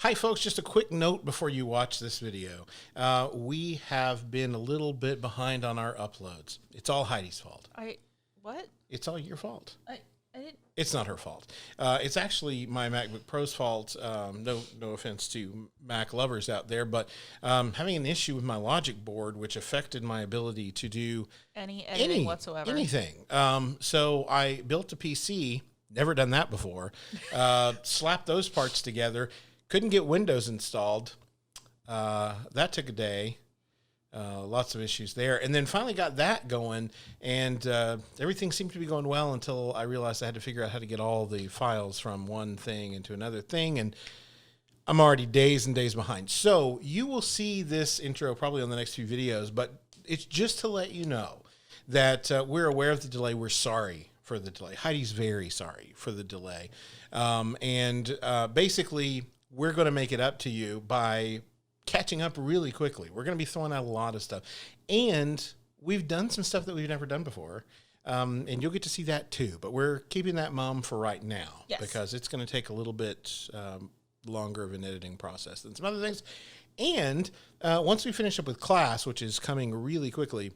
Hi, folks. Just a quick note before you watch this video. We have been a little bit behind on our uploads. It's all Heidi's fault. What? It's all your fault. I didn't. It's not her fault. It's actually my MacBook Pro's fault. No offense to Mac lovers out there, but having an issue with my logic board, which affected my ability to do Any editing whatsoever. Anything. So I built a PC. Never done that before. Slapped those parts together. Couldn't get Windows installed. That took a day. Lots of issues there. And then finally got that going, and everything seemed to be going well until I realized I had to figure out how to get all the files from one thing into another thing, and I'm already days and days behind. So you will see this intro probably on the next few videos, but it's just to let you know that we're aware of the delay. We're sorry for the delay. Heidi's very sorry for the delay. Basically, we're going to make it up to you by catching up really quickly. We're going to be throwing out a lot of stuff. And we've done some stuff that we've never done before. And you'll get to see that too. But we're keeping that mum for right now. Yes. Because it's going to take a little bit longer of an editing process than some other things. And once we finish up with class, which is coming really quickly,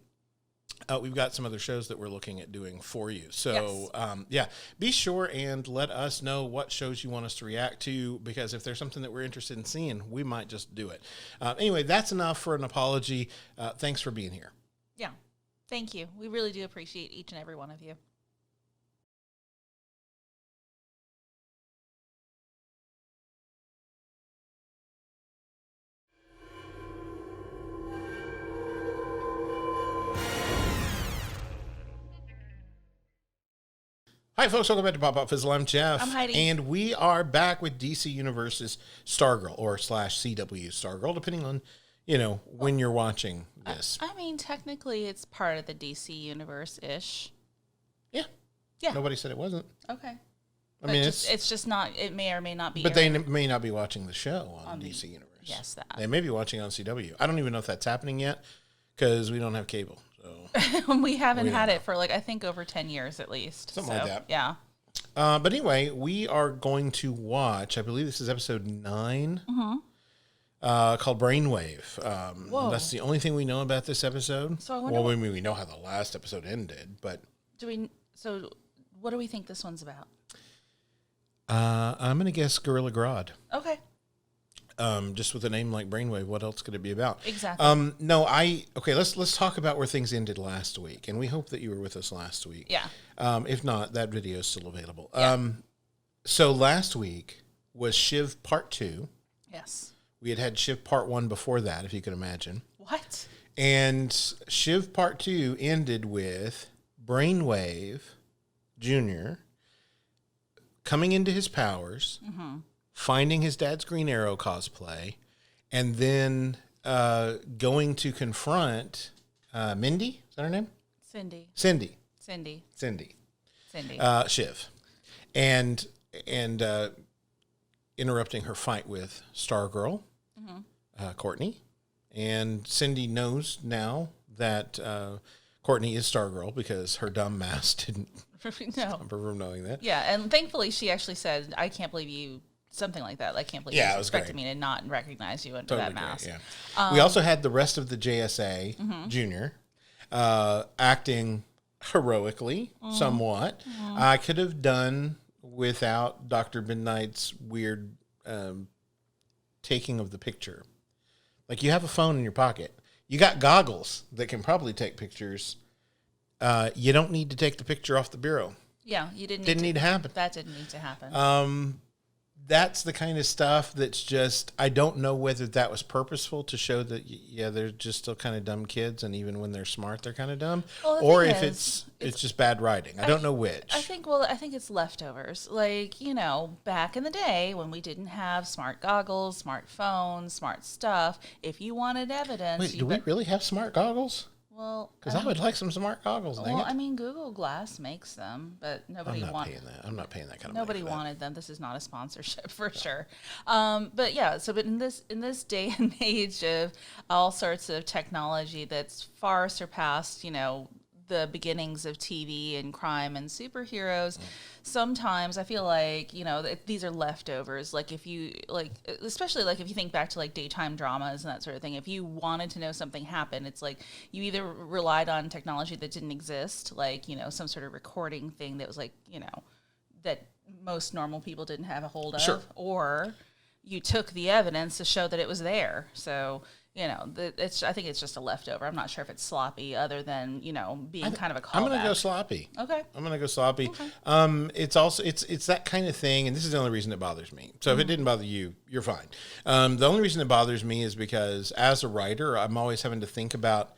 we've got some other shows that we're looking at doing for you. So, yes. Be sure and let us know what shows you want us to react to, because if there's something that we're interested in seeing, we might just do it. Anyway, that's enough for an apology. Thanks for being here. Yeah. Thank you. We really do appreciate each and every one of you. Hi, folks. Welcome back to Pop Pop Fizzle. I'm Jeff. I'm Heidi. And we are back with DC Universe's Stargirl, or /CW Stargirl, depending on, when you're watching this. I mean, technically, it's part of the DC universe-ish. Yeah. Yeah. Nobody said it wasn't. Okay. I mean, it's just not, it may or may not be. But they may not be watching the show on DC Universe. Yes, that. They may be watching on CW. I don't even know if that's happening yet, because we don't have cable. So we haven't had it for, I think over 10 years at least. Something like that. Yeah. But anyway, we are going to watch, I believe this is episode 9, called Brainwave. Whoa. That's the only thing we know about this episode. So I wonder we know how the last episode ended, but... So what do we think this one's about? I'm going to guess Gorilla Grodd. Okay. Just with a name like Brainwave, what else could it be about? Exactly. Okay, let's talk about where things ended last week, and we hope that you were with us last week. Yeah. If not, that video is still available. Yeah. So last week was Shiv Part 2. Yes. We had Shiv Part 1 before that, if you can imagine. What? And Shiv Part 2 ended with Brainwave Jr. coming into his powers, finding his dad's Green Arrow cosplay, and then going to confront Mindy. Is that her name? Cindy. Shiv, and interrupting her fight with Stargirl, Courtney, and Cindy knows now that Courtney is Stargirl because her dumb ass didn't stop her from knowing that. Yeah, and thankfully she actually said, "I can't believe you." Something like that. I can't believe you expected me to not recognize you under that mask. Great, yeah. We also had the rest of the JSA Junior acting heroically, somewhat. I could have done without Dr. Midnight's weird taking of the picture. Like, you have a phone in your pocket. You got goggles that can probably take pictures. You don't need to take the picture off the bureau. Yeah, you didn't need to happen. That didn't need to happen. That's the kind of stuff that's just, I don't know whether that was purposeful to show that, they're just still kind of dumb kids, and even when they're smart, they're kind of dumb. Well, or if it's just bad writing. I don't know which. I think it's leftovers. Back in the day when we didn't have smart goggles, smart phones, smart stuff, if you wanted evidence... Wait, do we really have smart goggles? Well, because I would like some smart goggles. Well, I mean, Google Glass makes them, but nobody wanted. I'm not paying that kind of money. Nobody wanted them. This is not a sponsorship for sure. But yeah, but in this day and age of all sorts of technology that's far surpassed, the beginnings of TV and crime and superheroes, sometimes I feel like, you know, these are leftovers. Like if you like, especially like if you think back to like daytime dramas and that sort of thing, if you wanted to know something happened, it's like you either relied on technology that didn't exist, like, you know, some sort of recording thing that was like, you know, that most normal people didn't have a hold of, Sure. or you took the evidence to show that it was there. So, you know, I think it's just a leftover. I'm not sure if it's sloppy, other than, you know, being kind of a callback. I'm gonna go sloppy. Okay. I'm gonna go sloppy. It's also it's that kind of thing, and this is the only reason it bothers me. So if it didn't bother you, you're fine. The only reason it bothers me is because as a writer, I'm always having to think about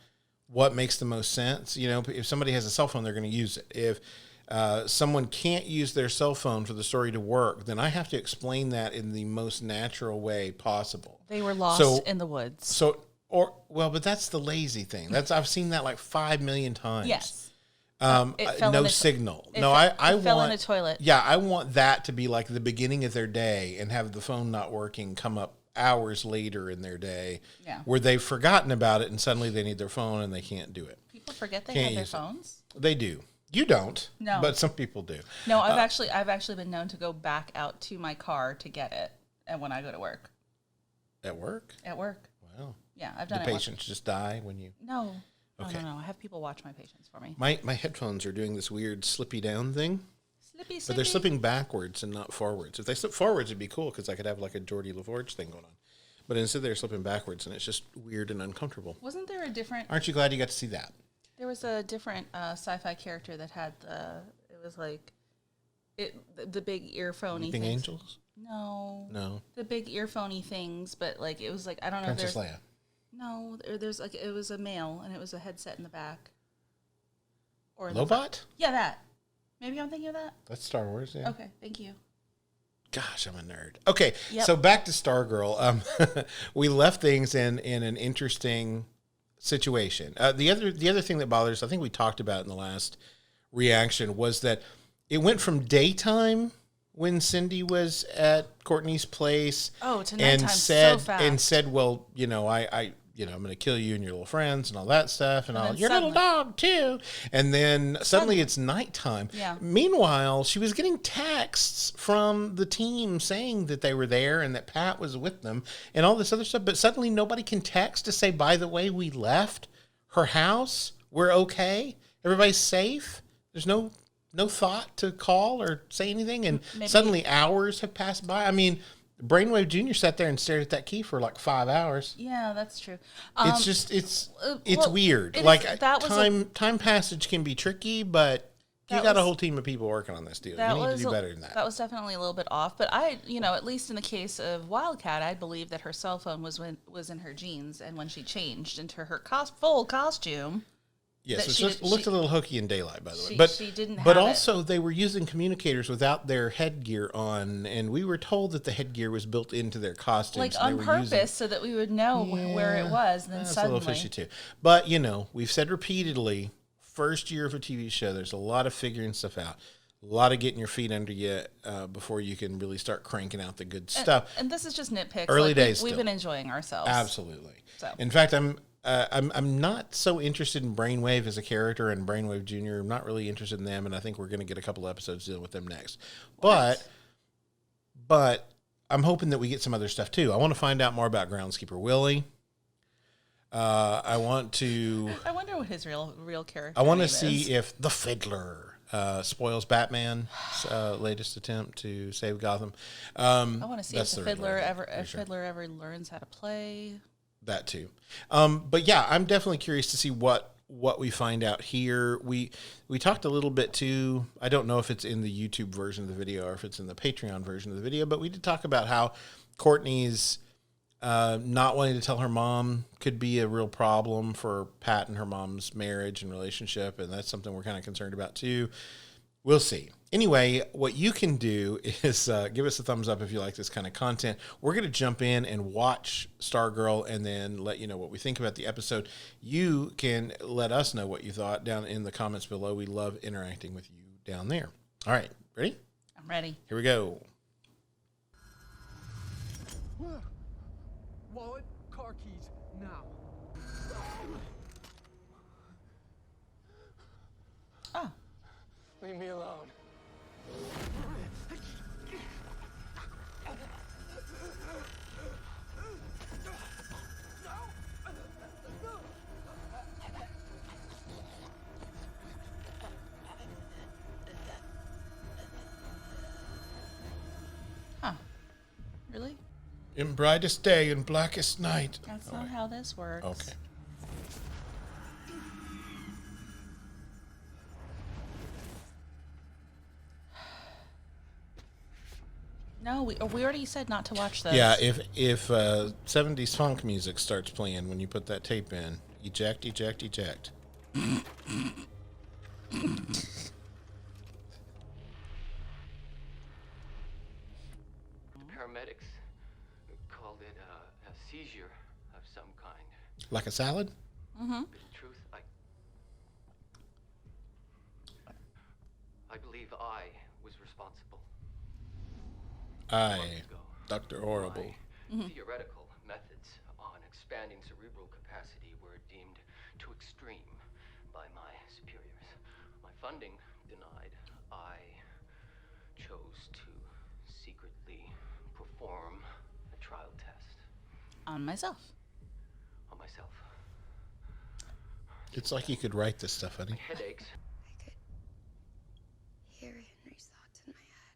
what makes the most sense. You know, if somebody has a cell phone, they're going to use it. If someone can't use their cell phone for the story to work, then I have to explain that in the most natural way possible. They were lost in the woods. But that's the lazy thing. I've seen that like 5 million times. Yes. No signal. I fell want in a toilet. Yeah, I want that to be like the beginning of their day, and have the phone not working come up hours later in their day, where they've forgotten about it and suddenly they need their phone and they can't do it. People forget they Can't have their use it. phones. They do. You don't. No. But some people do. No, I've actually been known to go back out to my car to get it, and when I go to work. At work? At work. Wow. Yeah, I've done Do it. patients just die when you... No. Okay. No. I have people watch my patients for me. My headphones are doing this weird slippy down thing. Slippy. But they're slipping backwards and not forwards. If they slip forwards, it'd be cool because I could have like a Geordie LaForge thing going on. But instead they're slipping backwards, and it's just weird and uncomfortable. Wasn't there a different... Aren't you glad you got to see that? There was a different sci-fi character that had it was like the big earphony Weeping things. Angels? No. The big earphony things, but like it was like, I don't know. Princess Leia. No, there's like, it was a male and it was a headset in the back. Or Lobot? Yeah, that. Maybe I'm thinking of that. That's Star Wars, yeah. Okay, thank you. Gosh, I'm a nerd. Okay, Yep. So back to Stargirl. We left things in an interesting situation. The other thing that bothers, I think we talked about in the last reaction, was that it went from daytime when Cindy was at Courtney's place, to nighttime so fast, and said, well, you know, I'm going to kill you and your little friends and all that stuff and all your little dog too. And then suddenly it's nighttime. Yeah. Meanwhile, she was getting texts from the team saying that they were there and that Pat was with them and all this other stuff. But suddenly nobody can text to say, by the way, we left her house. We're okay. Everybody's safe. There's no thought to call or say anything. And suddenly hours have passed by. I mean, Brainwave Jr. sat there and stared at that key for like 5 hours. Yeah, that's true. It's just it's weird. Time passage can be tricky, but you got a whole team of people working on this deal. You need to do better than that. That was definitely a little bit off, but at least in the case of Wildcat, I believe that her cell phone was in her jeans, and when she changed into her full costume. Yes, it just looked a little hokey in daylight, by the way. But she didn't have But also, they were using communicators without their headgear on, and we were told that the headgear was built into their costumes. Like on purpose, so that we would know where it was, and then that's suddenly... a little fishy, too. But, we've said repeatedly, first year of a TV show, there's a lot of figuring stuff out. A lot of getting your feet under you before you can really start cranking out the good stuff. And this is just nitpicks. Early days We've been enjoying ourselves. Absolutely. So. In fact, I'm not so interested in Brainwave as a character and Brainwave Jr. I'm not really interested in them, and I think we're going to get a couple episodes dealing with them next. But I'm hoping that we get some other stuff too. I want to find out more about Groundskeeper Willie. I wonder what his real character. I want to name see is. if the Fiddler spoils Batman's latest attempt to save Gotham. I want to see if the Fiddler ever learns how to play. That too. But yeah, I'm definitely curious to see what we find out here. We talked a little bit too. I don't know if it's in the YouTube version of the video or if it's in the Patreon version of the video, but we did talk about how Courtney's not wanting to tell her mom could be a real problem for Pat and her mom's marriage and relationship, and that's something we're kind of concerned about too. We'll see. Anyway, what you can do is give us a thumbs up if you like this kind of content. We're going to jump in and watch Stargirl and then let you know what we think about the episode. You can let us know what you thought down in the comments below. We love interacting with you down there. All right, ready? I'm ready. Here we go. Wallet, car keys, now. Oh. Leave me alone. Huh. Really? In brightest day and blackest night. That's not how this works. Okay. No, we already said not to watch this. Yeah, if 70s funk music starts playing when you put that tape in, eject, eject, eject. Paramedics called it a seizure of some kind. Like a salad? But in truth, I believe I was responsible. Aye, Dr. Horrible. My theoretical methods on expanding cerebral capacity were deemed too extreme by my superiors. My funding denied. I chose to secretly perform a trial test On myself. on myself. It's like you could write this stuff, honey. Headaches. I could hear Henry's thoughts in my head.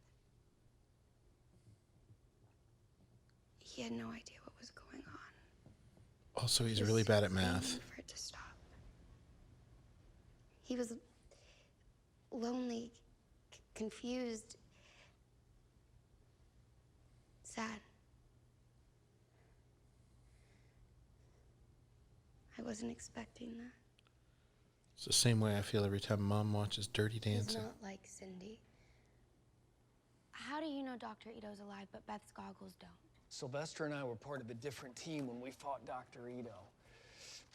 He had no idea what was going on. Also, he's He was really bad at waiting math. for it to stop. He was lonely, confused, sad. I wasn't expecting that. It's the same way I feel every time Mom watches Dirty He's Dancing. not like Cindy. How do you know Dr. Ito's alive, but Beth's goggles don't? Sylvester and I were part of a different team when we fought Dr. Ito.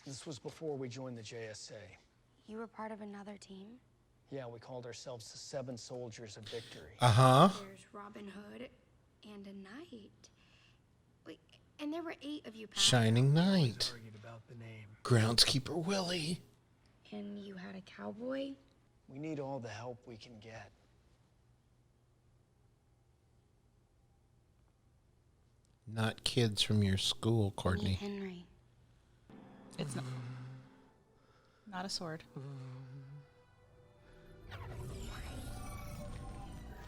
This was before we joined the JSA. You were part of another team? Yeah, we called ourselves the Seven Soldiers of Victory. Uh-huh. There's Robin Hood and a knight. Wait, and there were 8 of you. Pat. Shining Knight. Argued about the name. Groundskeeper Willie. And you had a cowboy? We need all the help we can get. Not kids from your school, Meet Courtney. Henry. It's not a sword.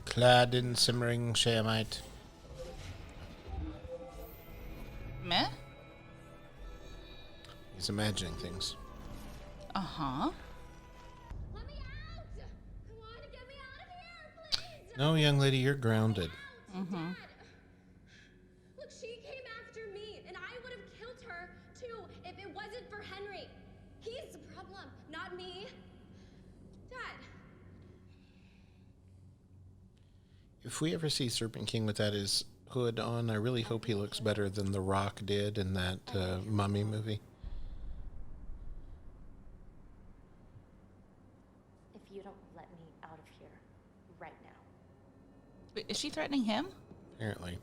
Clad in simmering shamite. Meh? He's imagining things. Uh-huh. Let me out! Come on, get me out of here, please! No, young lady, you're grounded. Mm-hmm. Look, she came after me, and I would have killed her, too, if it wasn't for Henry. He's the problem, not me. Dad. If we ever see Serpent King with his hood on, I really hope he looks better than The Rock did in that Mummy movie. If you don't let me out of here right now. Wait, is she threatening him? Apparently.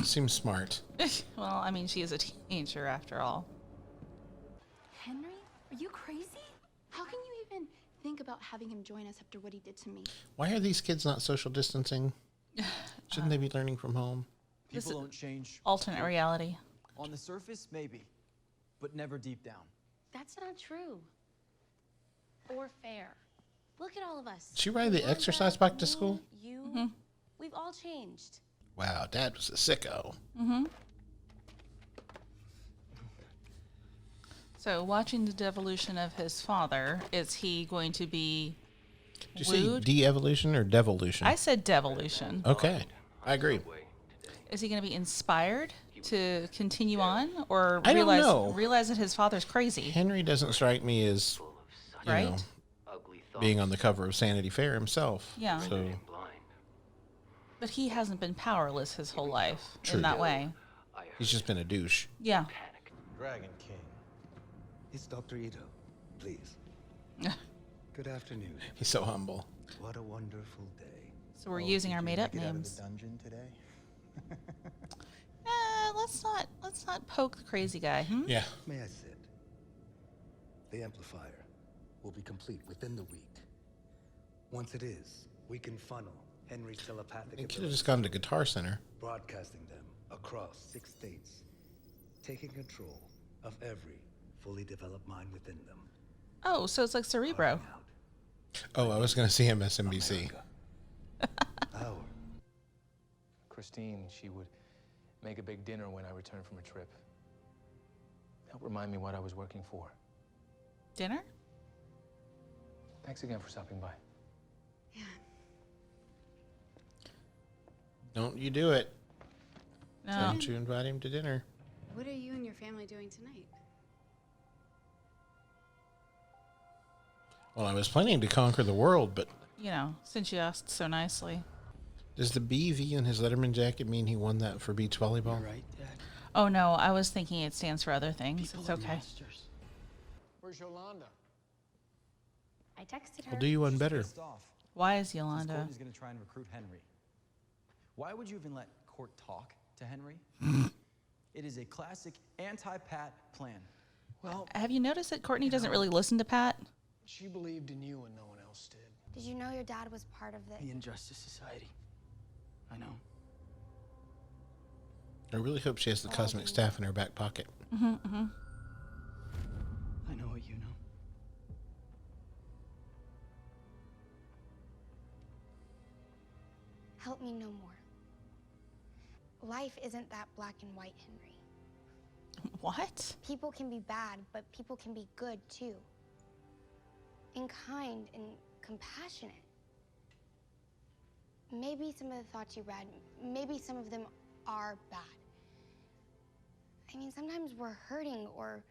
Seems smart. Well, I mean, she is a teenager after all. Henry? Are you crazy? How can you even think about having him join us after what he did to me? Why are these kids not social distancing? Shouldn't they be learning from home? People don't change. Alternate reality. On the surface, maybe, but never deep down. That's not true. Or fair. Look at all of us. Did she ride the exercise bike to school? You. We've all changed. Wow, Dad was a sicko. So, watching the devolution of his father, is he going to be Did you say wooed? de-evolution or devolution? I said devolution. Okay, I agree. Is he going to be inspired to continue on, or I don't know. realize that his father's crazy? Henry doesn't strike me as, you Right? know, Ugly thoughts. being on the cover of Sanity Fair himself. Yeah. So, Blind. But he hasn't been powerless his whole life True. in that way. he's just been a douche. Yeah. Dragon King. It's Dr. Ito. Please. Good afternoon. He's so humble. What a wonderful day. So we're using our made-up Get out of names. the dungeon today? Let's not poke the crazy guy. Yeah. May I sit? The amplifier will be complete within the week. Once it is, we can funnel Henry's telepathic They could have abilities, just gone to Guitar Center. broadcasting them across 6 states, taking control of every fully developed mind within them. Oh, so it's like Cerebro. Oh, I was going to see MSNBC. Our Christine, she would make a big dinner when I returned from a trip. Help remind me what I was working for. Dinner? Thanks again for stopping by. Yeah. Don't you do it. No. Don't you invite him to dinner. What are you and your family doing tonight? Well, I was planning to conquer the world, but You know, since you asked so nicely. does the BV in his Letterman jacket mean he won that for beach volleyball? Right, Dad. Oh, no, I was thinking it stands for other things. It's okay. Where's Yolanda? I texted her. I'll do you one better. Pissed off. Why is Since Yolanda? Courtney's going to try and recruit Henry. Why would you even let Court talk to Henry? It is a classic anti-Pat plan. Well, Have you noticed that Courtney doesn't really listen to Pat? she believed in you and no one else did. Did you know your dad was part of The the... Injustice Society. I know. I really hope she has the cosmic staff in her back pocket. I know what you know. Help me know more. Life isn't that black and white, Henry. What? People can be bad, but people can be good too. And kind and compassionate. Maybe some of the thoughts you read, maybe some of them are bad. I mean, sometimes we're hurting or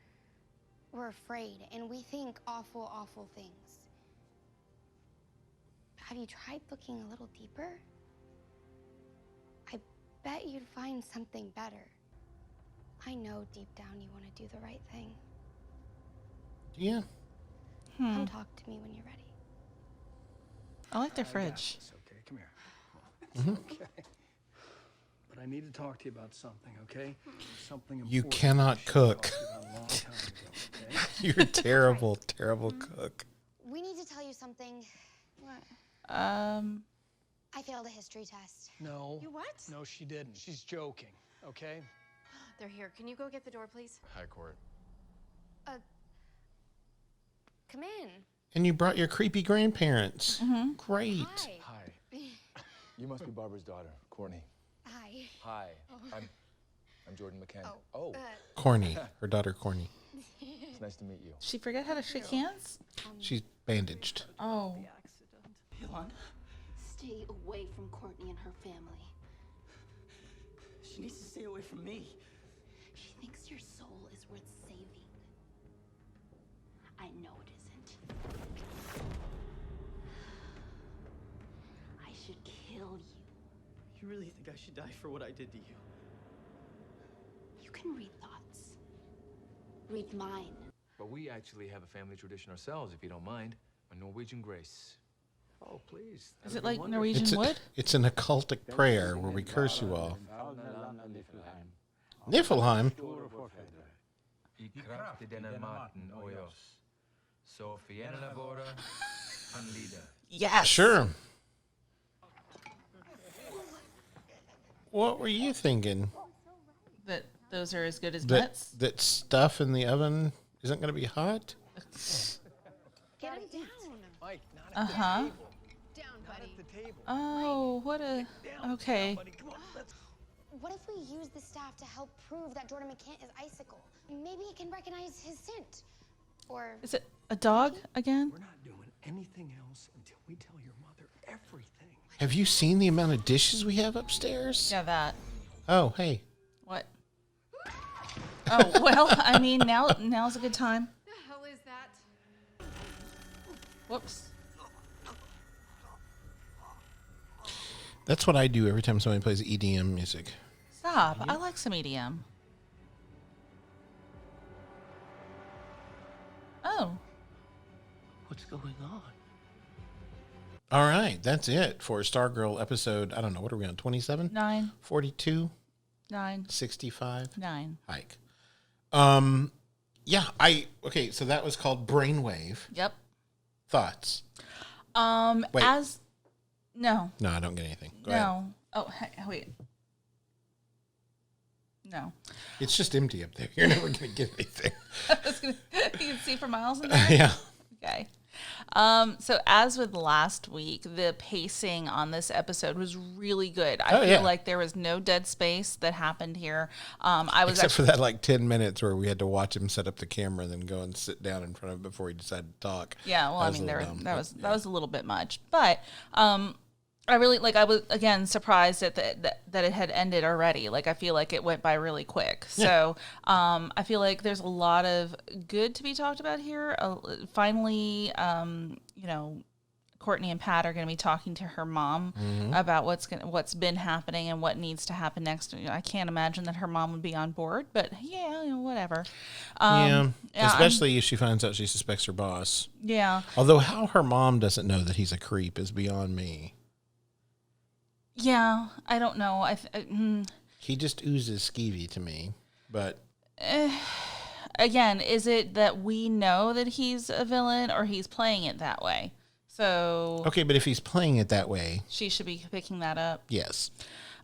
we're afraid and we think awful, awful things. Have you tried looking a little deeper? I bet you'd find something better. I know deep down you want to do the right thing. Yeah. Come talk to me when you're ready. I like their fridge. It's okay. Come here. It's okay. But I need to talk to you about something, okay? Something important. You cannot I should have cook. talked to you about a long time ago, okay? You're a terrible, terrible cook. We need to tell you something. I I failed a history test. No. You what? No, she didn't. She's joking, okay? They're here. Can you go get the door, please? Hi, Court. Come in. And you brought your creepy grandparents. Great. Hi. Hi. You must be Barbara's daughter, Courtney. Hi. Hi. I'm Jordan McCann. Oh, Corny. Her daughter, Corny. It's nice to meet you. She forget how to shake hands? She's bandaged. Oh. Yolanda? Stay away from Courtney and her family. She needs to stay away from me. She thinks your soul is worth saving. I know it isn't. I should kill you. You really think I should die for what I did to you? You can read thoughts. Read mine. But we actually have a family tradition ourselves, if you don't mind. A Norwegian grace. Oh, please. Is it like Norwegian wood? It's an occultic prayer where we curse you all. Niflheim? I kraft i denne maten og i oss. Så fiendene våre kan lide. Yes. Sure. What were you thinking? That those are as good as That, nuts? that stuff in the oven isn't going to be hot? get him down. Mike, not at the Uh-huh. table. Down, Not buddy. at the table. Oh, what a... Okay. Buddy, come on, let's... What if we use the staff to help prove that Jordan McCann is Icicle? Maybe he can recognize his scent. Or Is it a dog again? We're not doing anything else until we tell your mother everything. Have you seen the amount of dishes we have upstairs? Yeah, that. Oh, hey. What? Oh, well, I mean, now's a good time. The hell is that? Whoops. That's what I do every time somebody plays EDM music. Stop. I like some EDM. Oh. What's going on? All right, that's it for Stargirl episode, I don't know, what are we on, 27? 9. 42? 9. 65? 9. Hike. Yeah, okay, so that was called Brainwave. Yep. Thoughts? Wait. No, I don't get anything. Go ahead. Oh, wait. No. It's just empty up there. You're never going to get anything. You can see for miles in there? Yeah. Okay. So as with last week, the pacing on this episode was really good. I feel like there was no dead space that happened here. Except for that like 10 minutes where we had to watch him set up the camera and then go and sit down in front of it before he decided to talk. Yeah, well, that was a little bit much, but I really I was again surprised that it had ended already. Like, I feel like it went by really quick. Yeah. So I feel like there's a lot of good to be talked about here. Finally, Courtney and Pat are going to be talking to her mom about what's been happening and what needs to happen next. I can't imagine that her mom would be on board, but whatever. Especially if she finds out she suspects her boss. Yeah. Although how her mom doesn't know that he's a creep is beyond me. Yeah, I don't know. He just oozes skeevy to me, but again, is it that we know that he's a villain or he's playing it that way? So okay, but if he's playing it that way, she should be picking that up. Yes.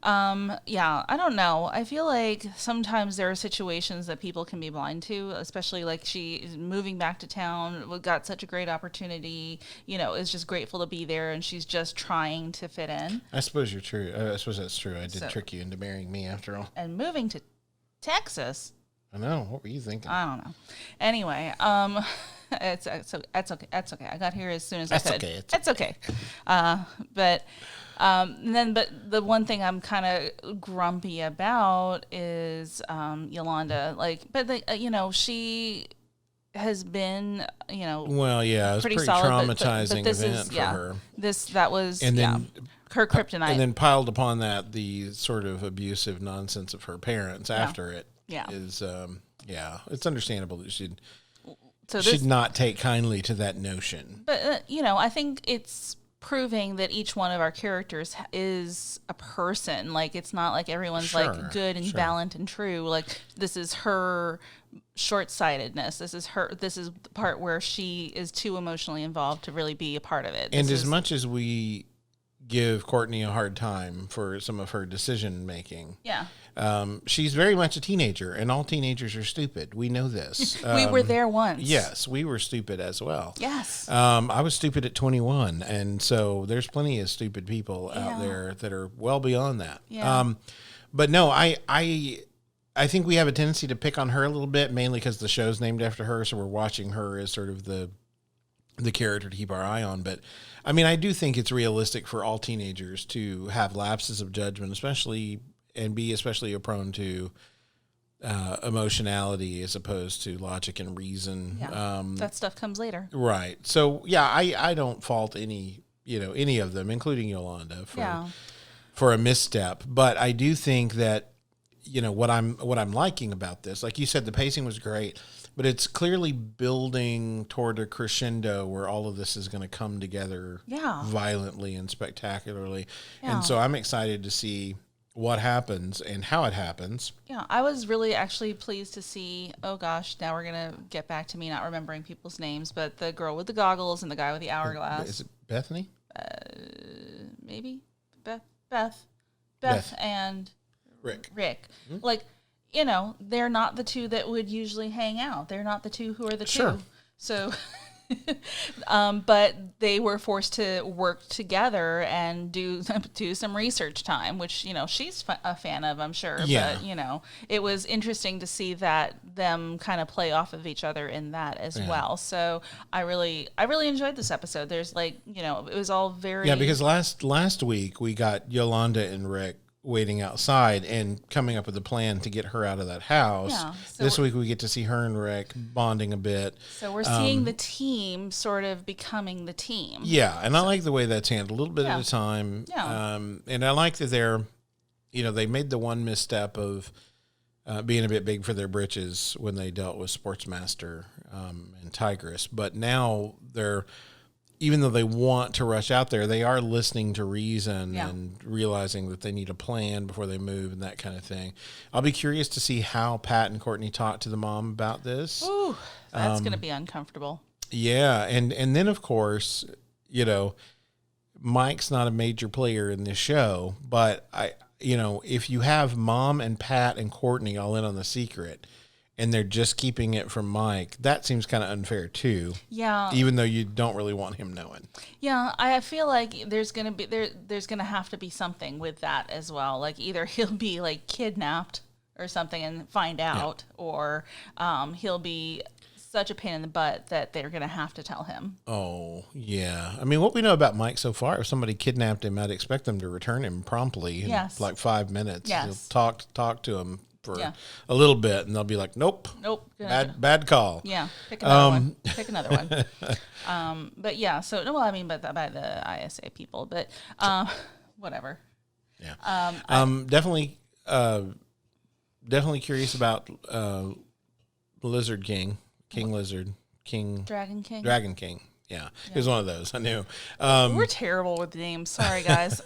Yeah, I don't know. I feel like sometimes there are situations that people can be blind to, especially like she is moving back to town, got such a great opportunity, is just grateful to be there, and she's just trying to fit in. I suppose you're true. I suppose that's true. I did trick you into marrying me after all. And moving to Texas. I know. What were you thinking? I don't know. Anyway, that's okay. That's okay. I got here as soon as I could. That's okay. But the one thing I'm kind of grumpy about is Yolanda. She has been, well, yeah, it was pretty solid, traumatizing but event for her. That was her kryptonite, and then piled upon that the sort of abusive nonsense of her parents after it. Yeah. Is it's understandable that she'd not take kindly to that notion. But I think it's proving that each one of our characters is a person. Like, it's not like everyone's like good and valiant and true. Like, this is her short-sightedness. This is the part where she is too emotionally involved to really be a part of it. And as much as we give Courtney a hard time for some of her decision making. Yeah. She's very much a teenager, and all teenagers are stupid. We know this. We were there once. Yes, we were stupid as well. Yes. I was stupid at 21, and so there's plenty of stupid people out there that are well beyond that. Yeah. But no, I think we have a tendency to pick on her a little bit, mainly because the show's named after her, so we're watching her as sort of the character to keep our eye on. But I mean, I do think it's realistic for all teenagers to have lapses of judgment, especially prone to emotionality as opposed to logic and reason. Yeah. That stuff comes later. Right. So yeah, I don't fault any of them, including Yolanda, for a misstep. But I do think that, what I'm liking about this, like you said, the pacing was great, but it's clearly building toward a crescendo where all of this is going to come together violently and spectacularly. Yeah. And so I'm excited to see what happens and how it happens. Yeah, I was really actually pleased to see, oh gosh, now we're going to get back to me not remembering people's names, but the girl with the goggles and the guy with the hourglass. Is it Bethany? Maybe. Beth and Rick. Mm-hmm. Like, they're not the two that would usually hang out. They're not the two who are the two. So, but they were forced to work together and do some research time, which, she's a fan of, I'm sure. Yeah. But, it was interesting to see that them kind of play off of each other in that as well. So I really enjoyed this episode. There's it was all very... Yeah, because last week we got Yolanda and Rick waiting outside and coming up with a plan to get her out of that house. Yeah, so this week we get to see her and Rick bonding a bit. So we're seeing the team sort of becoming the team. Yeah, and I like the way that's handled, a little bit at a time. Yeah. And I like that they're, they made the one misstep of being a bit big for their britches when they dealt with Sportsmaster and Tigress. But now they're, even though they want to rush out there, they are listening to reason and realizing that they need a plan before they move and that kind of thing. I'll be curious to see how Pat and Courtney talk to the mom about this. Ooh, that's going to be uncomfortable. Yeah, and then of course, Mike's not a major player in this show, but if you have Mom and Pat and Courtney all in on the secret and they're just keeping it from Mike, that seems kind of unfair too. Yeah. Even though you don't really want him knowing. Yeah, I feel like there's gonna have to be something with that as well. Like either he'll be like kidnapped or something and find out, or he'll be such a pain in the butt that they're going to have to tell him. Oh, yeah. I mean, what we know about Mike so far, if somebody kidnapped him, I'd expect them to return him promptly in like 5 minutes. Yes. He'll talk to him for a little bit, and they'll be like, nope. Bad call. Yeah, pick another one. Pick another one. But yeah, so, well, I mean, by the ISA people, but whatever. Yeah. Definitely curious about Lizard King. Dragon King. Yeah. It was one of those. I knew. We're terrible with names. Sorry, guys.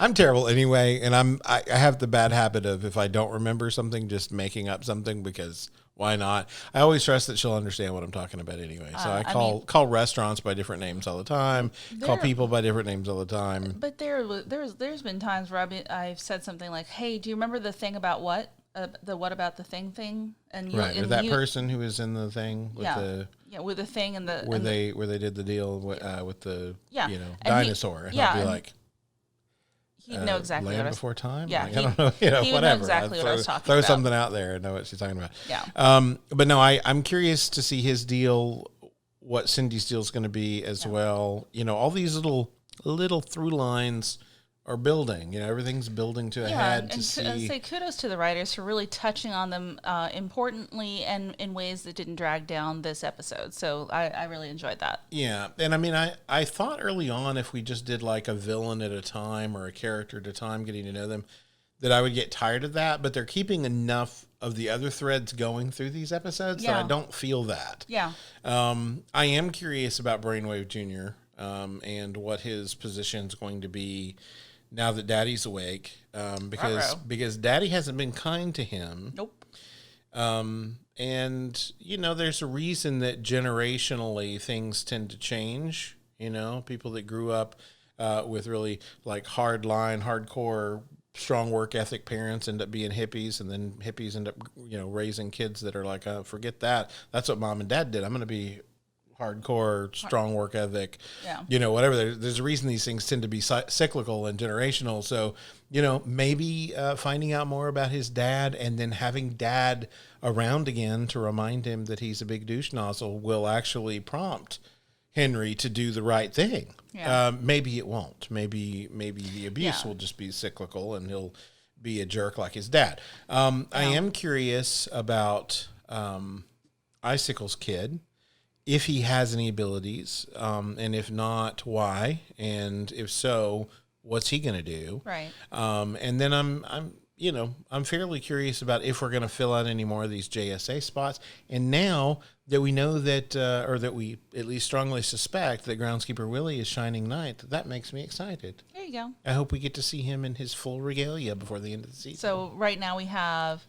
I'm terrible anyway, and I have the bad habit of, if I don't remember something, just making up something, because why not? I always trust that she'll understand what I'm talking about anyway. So I call restaurants by different names all the time. Call people by different names all the time. But there's been times where I've said something like, "Hey, do you remember the thing about what?" The what about the thing, and with that person who was in the thing with with the thing and the where they did the deal with the dinosaur, and I'll be like, he'd know exactly Land Before Time. Yeah, like, I don't know, he would know exactly what I was talking throw about. something out there and know what she's talking about. Yeah. But no, I'm curious to see his deal, what Cindy's deal is going to be as well. All these little through lines are building. Everything's building to a head to see. And say kudos to the writers for really touching on them importantly and in ways that didn't drag down this episode. So I really enjoyed that. Yeah. And I mean, I thought early on, if we just did like a villain at a time or a character at a time, getting to know them, that I would get tired of that. But they're keeping enough of the other threads going through these episodes that I don't feel that. Yeah. I am curious about Brainwave Jr. And what his position's going to be now that Daddy's awake, because Daddy hasn't been kind to him. Nope. And there's a reason that generationally things tend to change. People that grew up with really like hardcore, strong work ethic parents end up being hippies, and then hippies end up raising kids that are like, forget that. That's what Mom and Dad did. I'm going to be hardcore, strong work ethic, whatever. There's a reason these things tend to be cyclical and generational. So, maybe finding out more about his dad and then having Dad around again to remind him that he's a big douche nozzle will actually prompt Henry to do the right thing. Yeah. Maybe it won't. Maybe the abuse will just be cyclical and he'll be a jerk like his dad. I am curious about Icicle's kid, if he has any abilities, and if not, why, and if so, what's he going to do? Right. And then I'm fairly curious about if we're going to fill out any more of these JSA spots. And now that we know that, or that we at least strongly suspect that Groundskeeper Willie is Shining Knight, that makes me excited. There you go. I hope we get to see him in his full regalia before the end of the season. So right now we have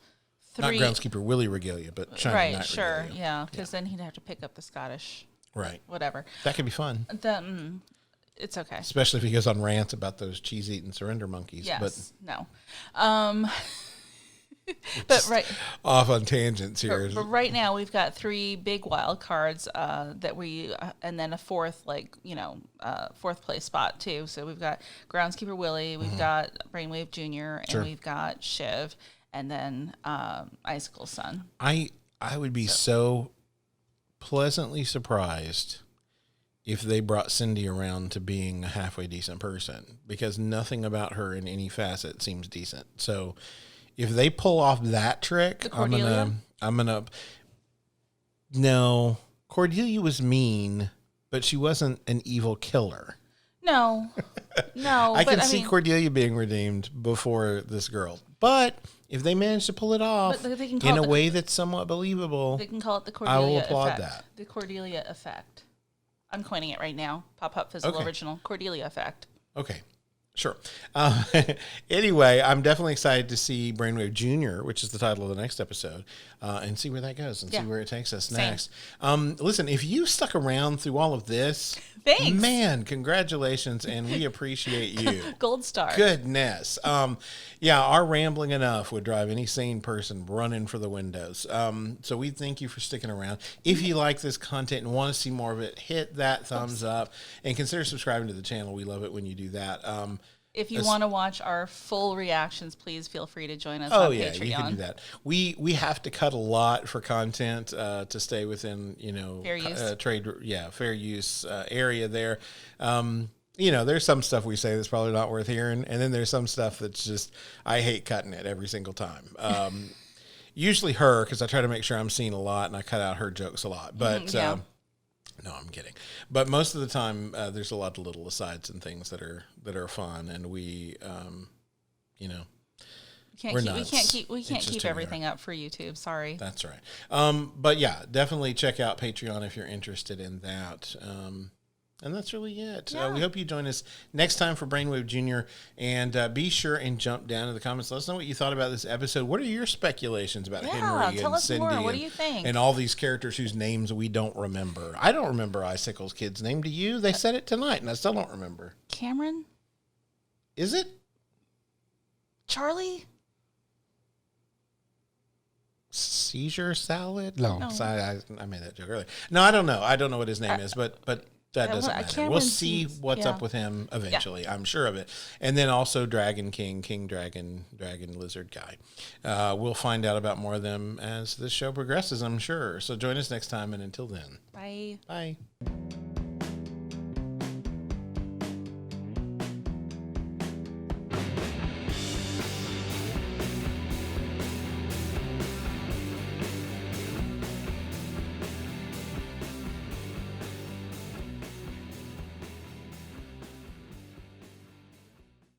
3. Not Groundskeeper Willie regalia, but Shining Knight regalia. Yeah, because then he'd have to pick up the Scottish. Right. Whatever. That could be fun. It's okay. Especially if he goes on rants about those cheese-eating surrender monkeys. Yes. But no. But off on tangents here. But right now we've got 3 big wild cards that we and then a fourth fourth place spot too. So we've got Groundskeeper Willie, we've got Brainwave Jr., and we've got Shiv, and then Icicle's son. I would be so pleasantly surprised if they brought Cindy around to being a halfway decent person, because nothing about her in any facet seems decent. So if they pull off that trick, no, Cordelia was mean, but she wasn't an evil killer. No. I can see Cordelia being redeemed before this girl. But if they manage to pull it off in a way that's somewhat believable, they can call it the Cordelia I will applaud effect. that. The Cordelia effect. I'm coining it right now. Pop-up physical original. Cordelia effect. Okay. Sure. Anyway, I'm definitely excited to see Brainwave Junior, which is the title of the next episode, and see where that goes and see where it takes us next. Listen, if you stuck around through all of this, thanks, man, congratulations, and we appreciate you. Gold star. Goodness. Our rambling enough would drive any sane person running for the windows. So we thank you for sticking around. If you like this content and want to see more of it, hit that thumbs up and consider subscribing to the channel. We love it when you do that. If you want to watch our full reactions, please feel free to join us on Patreon. You can do that. We have to cut a lot for content to stay within, fair use. Fair use area there. There's some stuff we say that's probably not worth hearing, and then there's some stuff that's just, I hate cutting it every single time. Usually her, because I try to make sure I'm seeing a lot, and I cut out her jokes a lot. But no, I'm kidding. But most of the time, there's a lot of little asides and things that are fun, and we we can't keep everything up for YouTube. Sorry. That's right. But yeah, definitely check out Patreon if you're interested in that. And that's really it. Yeah. We hope you join us next time for Brainwave Junior. And be sure and jump down in the comments. Let us know what you thought about this episode. What are your speculations about Henry tell and us Cindy more. What do you think? And all these characters whose names we don't remember. I don't remember Icicle's kid's name. Do you? They said it tonight, and I still don't remember. Cameron? Is it? Charlie? Seizure salad? No. Sorry, I made that joke earlier. No, I don't know. I don't know what his name is, but that doesn't matter. We'll see what's up with him eventually. Yeah. I'm sure of it. And then also Dragon King Dragon Lizard Guy. We'll find out about more of them as this show progresses, I'm sure. So join us next time, and until then. Bye. Bye.